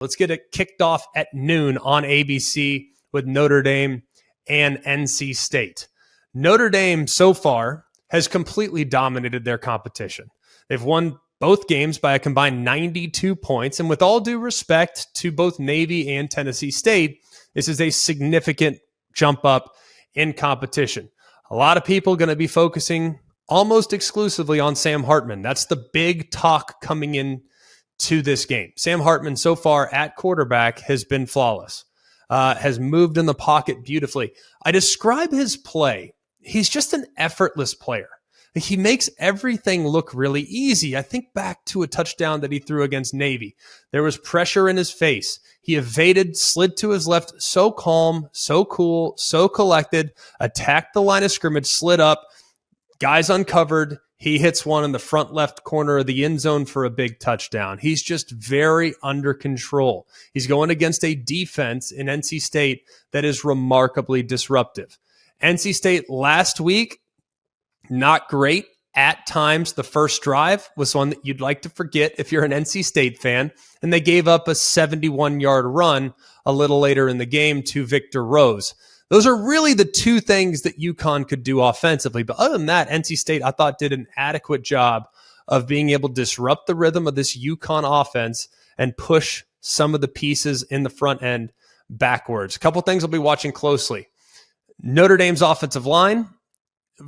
Let's get it kicked off at noon on ABC with Notre Dame and NC State. Notre Dame so far has completely dominated their competition. They've won both games by a combined 92 points. And with all due respect to both Navy and Tennessee State, this is a significant jump up in competition. A lot of people going to be focusing almost exclusively on Sam Hartman. That's the big talk coming in to this game. Sam Hartman so far at quarterback has been flawless, has moved in the pocket beautifully. I describe his play. He's just an effortless player. He makes everything look really easy. I think back to a touchdown that he threw against Navy. There was pressure in his face. He evaded, slid to his left, so calm, so cool, so collected, attacked the line of scrimmage, slid up, guys uncovered. He hits one in the front left corner of the end zone for a big touchdown. He's just very under control. He's going against a defense in NC State that is remarkably disruptive. NC State last week, not great. At times, the first drive was one that you'd like to forget if you're an NC State fan, and they gave up a 71-yard run a little later in the game to Victor Rose. Those are really the two things that UConn could do offensively. But other than that, NC State, I thought, did an adequate job of being able to disrupt the rhythm of this UConn offense and push some of the pieces in the front end backwards. A couple things I'll be watching closely. Notre Dame's offensive line,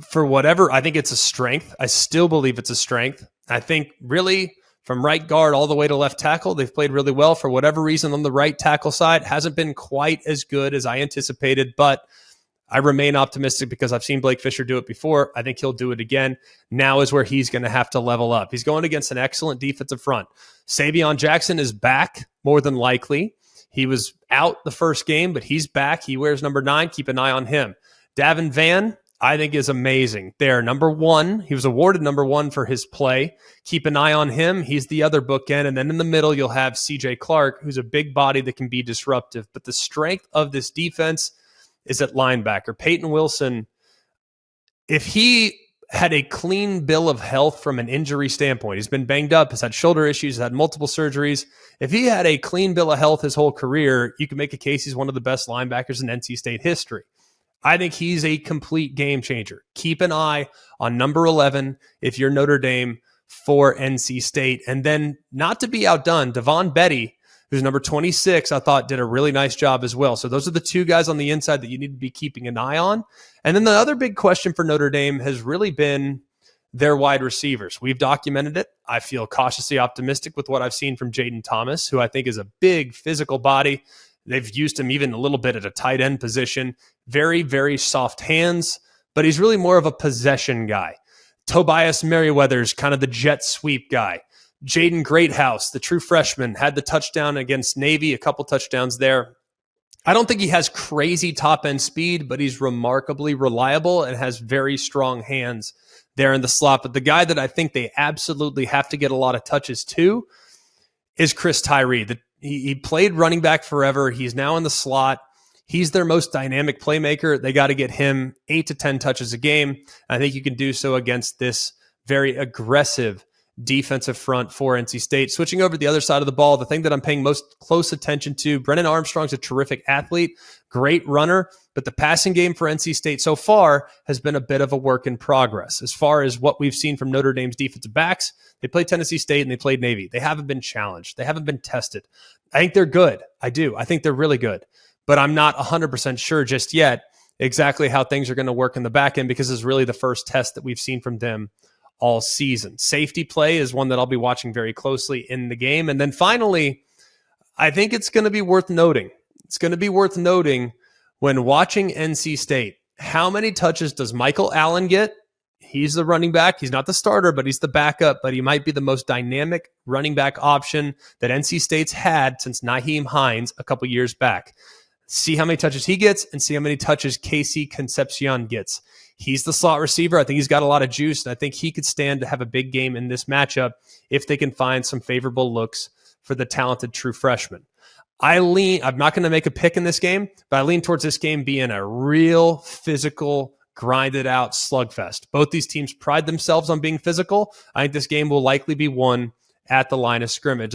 for whatever, I think it's a strength. I still believe it's a strength. I think really from right guard all the way to left tackle, they've played really well. For whatever reason on the right tackle side, hasn't been quite as good as I anticipated, but I remain optimistic because I've seen Blake Fisher do it before. I think he'll do it again. Now is where he's going to have to level up. He's going against an excellent defensive front. Savion Jackson is back more than likely. He was out the first game, but he's back. He wears number 9. Keep an eye on him. Davin Vann, I think, is amazing. They're number 1. He was awarded number 1 for his play. Keep an eye on him. He's the other bookend. And then in the middle, you'll have CJ Clark, who's a big body that can be disruptive. But the strength of this defense is at linebacker. Peyton Wilson, if he had a clean bill of health from an injury standpoint, he's been banged up, has had shoulder issues, has had multiple surgeries. If he had a clean bill of health his whole career, you can make a case he's one of the best linebackers in NC State history. I think he's a complete game changer. Keep an eye on number 11 if you're Notre Dame for NC State. And then, not to be outdone, Devon Betty, who's number 26, I thought did a really nice job as well. So those are the two guys on the inside that you need to be keeping an eye on. And then the other big question for Notre Dame has really been their wide receivers. We've documented it. I feel cautiously optimistic with what I've seen from Jaden Thomas, who I think is a big physical body. They've used him even a little bit at a tight end position. Very, very soft hands, but he's really more of a possession guy. Tobias Merriweather's kind of the jet sweep guy. Jaden Greathouse, the true freshman, had the touchdown against Navy, a couple touchdowns there. I don't think he has crazy top-end speed, but he's remarkably reliable and has very strong hands there in the slot. But the guy that I think they absolutely have to get a lot of touches to is Chris Tyree. He played running back forever. He's now in the slot. He's their most dynamic playmaker. They got to get him 8 to 10 touches a game. I think you can do so against this very aggressive defensive front for NC State. Switching over to the other side of the ball, the thing that I'm paying most close attention to, Brennan Armstrong's a terrific athlete, great runner, but the passing game for NC State so far has been a bit of a work in progress. As far as what we've seen from Notre Dame's defensive backs, they played Tennessee State and they played Navy. They haven't been challenged. They haven't been tested. I think they're good. I do. I think they're really good. But I'm not 100% sure just yet exactly how things are going to work in the back end because it's really the first test that we've seen from them all season. Safety play is one that I'll be watching very closely in the game. And then finally, I think it's going to be worth noting. It's going to be worth noting when watching NC State, how many touches does Michael Allen get? He's the running back. He's not the starter, but he's the backup, but he might be the most dynamic running back option that NC State's had since Nyheim Hines a couple years back. See how many touches he gets and see how many touches Casey Concepcion gets. He's the slot receiver. I think he's got a lot of juice, and I think he could stand to have a big game in this matchup if they can find some favorable looks for the talented true freshman. I'm not going to make a pick in this game, but I lean towards this game being a real physical, grinded out slugfest. Both these teams pride themselves on being physical. I think this game will likely be won at the line of scrimmage.